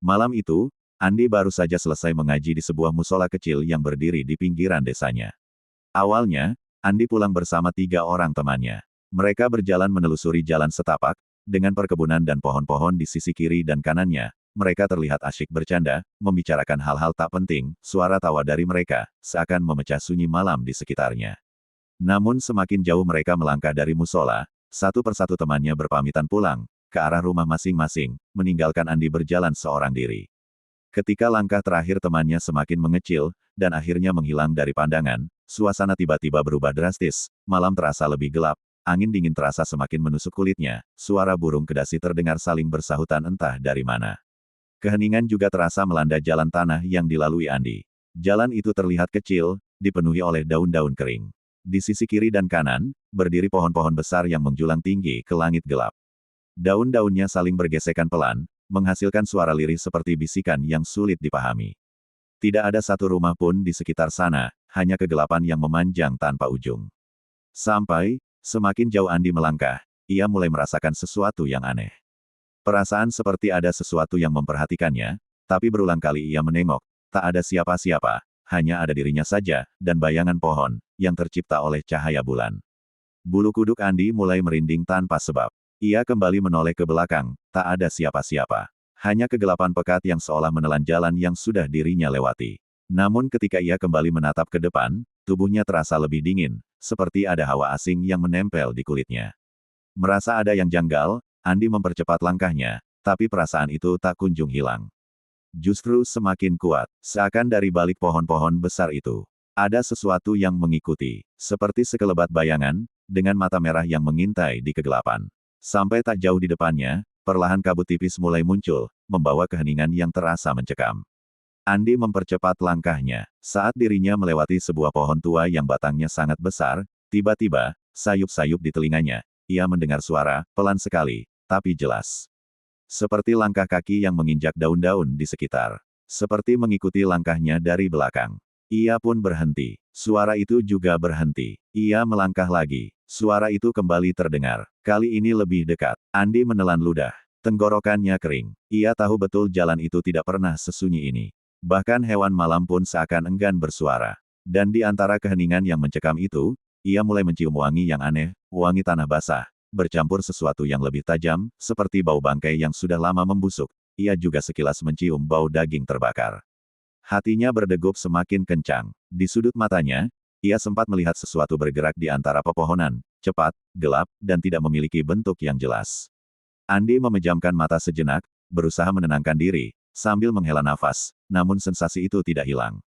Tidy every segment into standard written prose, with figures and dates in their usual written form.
Malam itu, Andi baru saja selesai mengaji di sebuah musola kecil yang berdiri di pinggiran desanya. Awalnya, Andi pulang bersama 3 orang temannya. Mereka berjalan menelusuri jalan setapak, dengan perkebunan dan pohon-pohon di sisi kiri dan kanannya. Mereka terlihat asyik bercanda, membicarakan hal-hal tak penting, suara tawa dari mereka, seakan memecah sunyi malam di sekitarnya. Namun semakin jauh mereka melangkah dari musola, satu persatu temannya berpamitan pulang, ke arah rumah masing-masing, meninggalkan Andi berjalan seorang diri. Ketika langkah terakhir temannya semakin mengecil, dan akhirnya menghilang dari pandangan, suasana tiba-tiba berubah drastis, malam terasa lebih gelap, angin dingin terasa semakin menusuk kulitnya, suara burung kedasi terdengar saling bersahutan entah dari mana. Keheningan juga terasa melanda jalan tanah yang dilalui Andi. Jalan itu terlihat kecil, dipenuhi oleh daun-daun kering. Di sisi kiri dan kanan, berdiri pohon-pohon besar yang menjulang tinggi ke langit gelap. Daun-daunnya saling bergesekan pelan, menghasilkan suara lirih seperti bisikan yang sulit dipahami. Tidak ada satu rumah pun di sekitar sana, hanya kegelapan yang memanjang tanpa ujung. Sampai, semakin jauh Andi melangkah, ia mulai merasakan sesuatu yang aneh. Perasaan seperti ada sesuatu yang memperhatikannya, tapi berulang kali ia menengok, tak ada siapa-siapa, hanya ada dirinya saja, dan bayangan pohon, yang tercipta oleh cahaya bulan. Bulu kuduk Andi mulai merinding tanpa sebab. Ia kembali menoleh ke belakang, tak ada siapa-siapa. Hanya kegelapan pekat yang seolah menelan jalan yang sudah dirinya lewati. Namun ketika ia kembali menatap ke depan, tubuhnya terasa lebih dingin, seperti ada hawa asing yang menempel di kulitnya. Merasa ada yang janggal, Andi mempercepat langkahnya, tapi perasaan itu tak kunjung hilang. Justru semakin kuat, seakan dari balik pohon-pohon besar itu. Ada sesuatu yang mengikuti, seperti sekelebat bayangan, dengan mata merah yang mengintai di kegelapan. Sampai tak jauh di depannya, perlahan kabut tipis mulai muncul, membawa keheningan yang terasa mencekam. Andi mempercepat langkahnya. Saat dirinya melewati sebuah pohon tua yang batangnya sangat besar, tiba-tiba, sayup-sayup di telinganya, ia mendengar suara, pelan sekali, tapi jelas. Seperti langkah kaki yang menginjak daun-daun di sekitar. Seperti mengikuti langkahnya dari belakang. Ia pun berhenti. Suara itu juga berhenti. Ia melangkah lagi. Suara itu kembali terdengar. Kali ini lebih dekat. Andi menelan ludah. Tenggorokannya kering. Ia tahu betul jalan itu tidak pernah sesunyi ini. Bahkan hewan malam pun seakan enggan bersuara. Dan di antara keheningan yang mencekam itu, ia mulai mencium wangi yang aneh, wangi tanah basah. Bercampur sesuatu yang lebih tajam, seperti bau bangkai yang sudah lama membusuk. Ia juga sekilas mencium bau daging terbakar. Hatinya berdegup semakin kencang. Di sudut matanya, ia sempat melihat sesuatu bergerak di antara pepohonan, cepat, gelap, dan tidak memiliki bentuk yang jelas. Andi memejamkan mata sejenak, berusaha menenangkan diri, sambil menghela nafas, namun sensasi itu tidak hilang.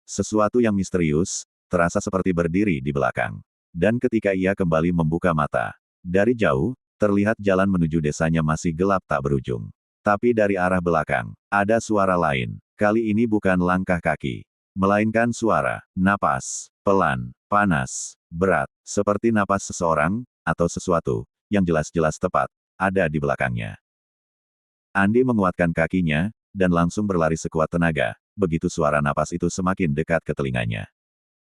Sesuatu yang misterius, terasa seperti berdiri di belakang. Dan ketika ia kembali membuka mata, dari jauh, terlihat jalan menuju desanya masih gelap tak berujung. Tapi dari arah belakang, ada suara lain. Kali ini bukan langkah kaki, melainkan suara, napas, pelan, panas, berat, seperti napas seseorang, atau sesuatu, yang jelas-jelas tepat, ada di belakangnya. Andi menguatkan kakinya, dan langsung berlari sekuat tenaga, begitu suara napas itu semakin dekat ke telinganya.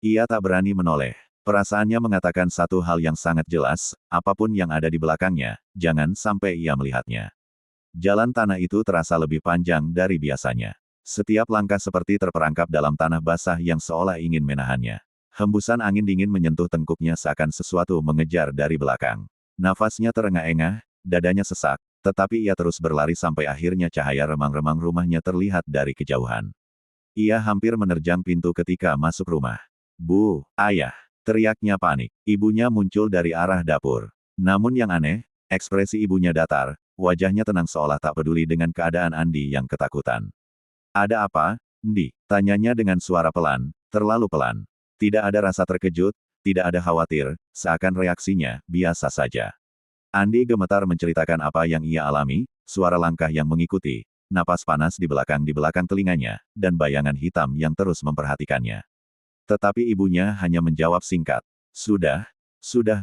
Ia tak berani menoleh. Perasaannya mengatakan satu hal yang sangat jelas, apapun yang ada di belakangnya, jangan sampai ia melihatnya. Jalan tanah itu terasa lebih panjang dari biasanya. Setiap langkah seperti terperangkap dalam tanah basah yang seolah ingin menahannya. Hembusan angin dingin menyentuh tengkuknya seakan sesuatu mengejar dari belakang. Nafasnya terengah-engah, dadanya sesak, tetapi ia terus berlari sampai akhirnya cahaya remang-remang rumahnya terlihat dari kejauhan. Ia hampir menerjang pintu ketika masuk rumah. "Bu, ayah!" teriaknya panik. Ibunya muncul dari arah dapur. Namun yang aneh, ekspresi ibunya datar, wajahnya tenang seolah tak peduli dengan keadaan Andi yang ketakutan. "Ada apa, Ndi?" tanyanya dengan suara pelan, terlalu pelan. Tidak ada rasa terkejut, tidak ada khawatir, seakan reaksinya biasa saja. Andi gemetar menceritakan apa yang ia alami, suara langkah yang mengikuti, napas panas di belakang telinganya, dan bayangan hitam yang terus memperhatikannya. Tetapi ibunya hanya menjawab singkat. Sudah,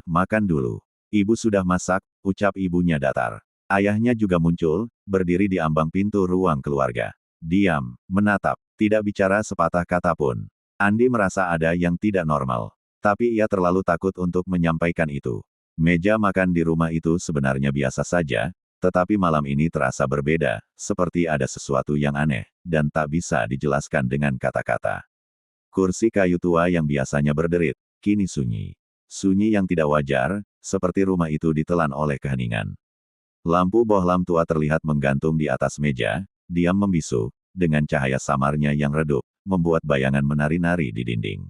makan dulu. Ibu sudah masak," ucap ibunya datar. Ayahnya juga muncul, berdiri di ambang pintu ruang keluarga. Diam, menatap, tidak bicara sepatah kata pun. Andi merasa ada yang tidak normal. Tapi ia terlalu takut untuk menyampaikan itu. Meja makan di rumah itu sebenarnya biasa saja, Tetapi malam ini terasa berbeda, seperti ada sesuatu yang aneh, dan tak bisa dijelaskan dengan kata-kata. Kursi kayu tua yang biasanya berderit, kini sunyi. Sunyi yang tidak wajar, seperti rumah itu ditelan oleh keheningan. Lampu bohlam tua terlihat menggantung di atas meja, diam membisu, dengan cahaya samarnya yang redup, membuat bayangan menari-nari di dinding.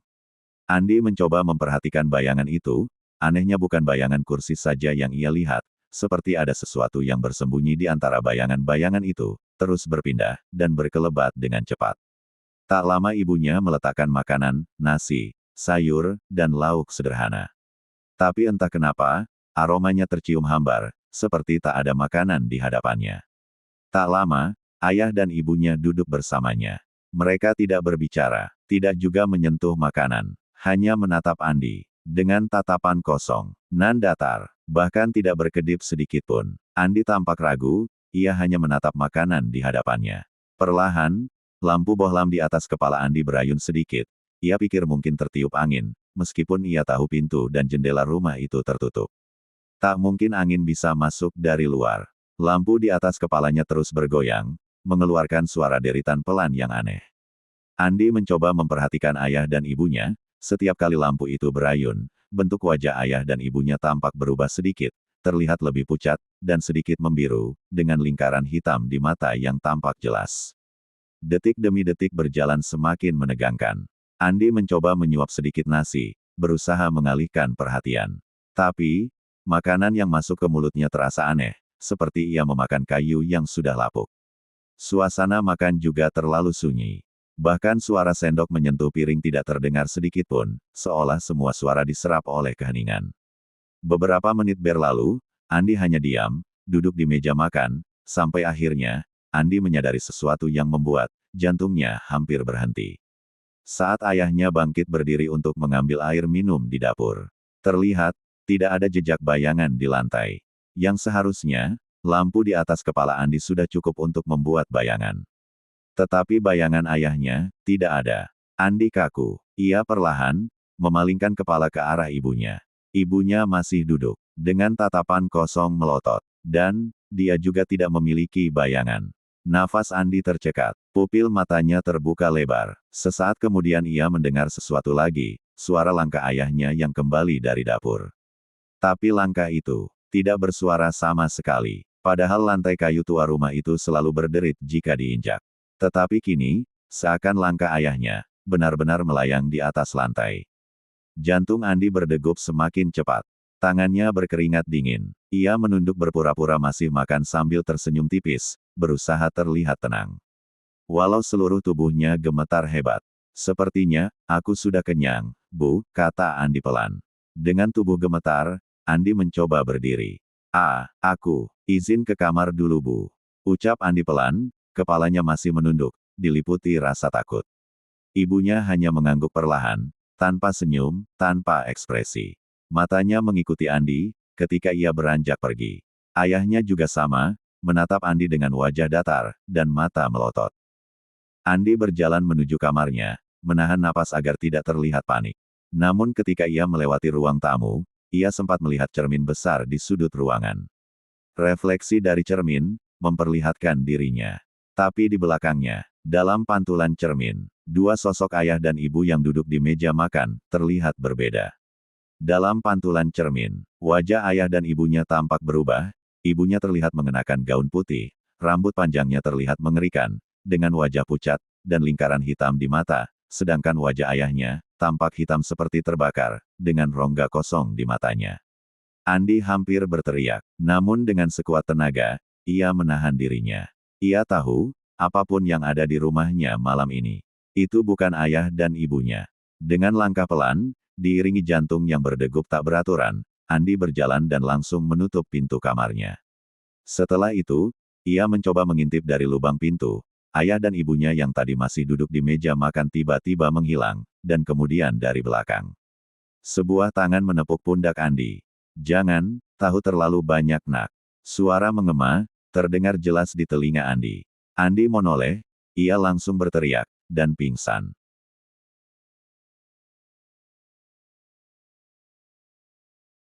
Andi mencoba memperhatikan bayangan itu, anehnya bukan bayangan kursi saja yang ia lihat, seperti ada sesuatu yang bersembunyi di antara bayangan-bayangan itu, terus berpindah, dan berkelebat dengan cepat. Tak lama ibunya meletakkan makanan, nasi, sayur, dan lauk sederhana. Tapi entah kenapa, aromanya tercium hambar, seperti tak ada makanan di hadapannya. Tak lama, ayah dan ibunya duduk bersamanya. Mereka tidak berbicara, tidak juga menyentuh makanan, hanya menatap Andi, dengan tatapan kosong, nan datar, bahkan tidak berkedip sedikitpun. Andi tampak ragu, ia hanya menatap makanan di hadapannya. Perlahan, lampu bohlam di atas kepala Andi berayun sedikit. Ia pikir mungkin tertiup angin, meskipun ia tahu pintu dan jendela rumah itu tertutup. Tak mungkin angin bisa masuk dari luar. Lampu di atas kepalanya terus bergoyang, mengeluarkan suara deritan pelan yang aneh. Andi mencoba memperhatikan ayah dan ibunya, setiap kali lampu itu berayun, bentuk wajah ayah dan ibunya tampak berubah sedikit, terlihat lebih pucat, dan sedikit membiru, dengan lingkaran hitam di mata yang tampak jelas. Detik demi detik berjalan semakin menegangkan. Andi mencoba menyuap sedikit nasi, berusaha mengalihkan perhatian. Tapi, makanan yang masuk ke mulutnya terasa aneh, seperti ia memakan kayu yang sudah lapuk. Suasana makan juga terlalu sunyi. Bahkan suara sendok menyentuh piring tidak terdengar sedikitpun, seolah semua suara diserap oleh keheningan. Beberapa menit berlalu, Andi hanya diam, duduk di meja makan, sampai akhirnya, Andi menyadari sesuatu yang membuat jantungnya hampir berhenti. Saat ayahnya bangkit berdiri untuk mengambil air minum di dapur. Terlihat, tidak ada jejak bayangan di lantai. Yang seharusnya, lampu di atas kepala Andi sudah cukup untuk membuat bayangan. Tetapi bayangan ayahnya, tidak ada. Andi kaku. Ia perlahan, memalingkan kepala ke arah ibunya. Ibunya masih duduk, dengan tatapan kosong melotot. Dan, dia juga tidak memiliki bayangan. Nafas Andi tercekat. Pupil matanya terbuka lebar. Sesaat kemudian ia mendengar sesuatu lagi, suara langkah ayahnya yang kembali dari dapur. Tapi langkah itu, tidak bersuara sama sekali. Padahal lantai kayu tua rumah itu selalu berderit jika diinjak. Tetapi kini, seakan langkah ayahnya, benar-benar melayang di atas lantai. Jantung Andi berdegup semakin cepat. Tangannya berkeringat dingin. Ia menunduk berpura-pura masih makan sambil tersenyum tipis, berusaha terlihat tenang. Walau seluruh tubuhnya gemetar hebat. Sepertinya, aku sudah kenyang, Bu, kata Andi pelan. Dengan tubuh gemetar, Andi mencoba berdiri. Aku, izin ke kamar dulu Bu. Ucap Andi pelan, kepalanya masih menunduk, diliputi rasa takut. Ibunya hanya mengangguk perlahan, tanpa senyum, tanpa ekspresi. Matanya mengikuti Andi, ketika ia beranjak pergi. Ayahnya juga sama, menatap Andi dengan wajah datar, dan mata melotot. Andi berjalan menuju kamarnya, menahan napas agar tidak terlihat panik. Namun ketika ia melewati ruang tamu, ia sempat melihat cermin besar di sudut ruangan. Refleksi dari cermin, memperlihatkan dirinya. Tapi di belakangnya, dalam pantulan cermin, dua sosok ayah dan ibu yang duduk di meja makan, terlihat berbeda. Dalam pantulan cermin, wajah ayah dan ibunya tampak berubah, ibunya terlihat mengenakan gaun putih, rambut panjangnya terlihat mengerikan, dengan wajah pucat, dan lingkaran hitam di mata, sedangkan wajah ayahnya, tampak hitam seperti terbakar, dengan rongga kosong di matanya. Andi hampir berteriak, namun dengan sekuat tenaga, ia menahan dirinya. Ia tahu, apapun yang ada di rumahnya malam ini, itu bukan ayah dan ibunya. Dengan langkah pelan, diiringi jantung yang berdegup tak beraturan, Andi berjalan dan langsung menutup pintu kamarnya. Setelah itu, ia mencoba mengintip dari lubang pintu. Ayah dan ibunya yang tadi masih duduk di meja makan tiba-tiba menghilang, dan kemudian dari belakang. Sebuah tangan menepuk pundak Andi. Jangan, tahu terlalu banyak nak. Suara mengema, terdengar jelas di telinga Andi. Andi menoleh, ia langsung berteriak, dan pingsan.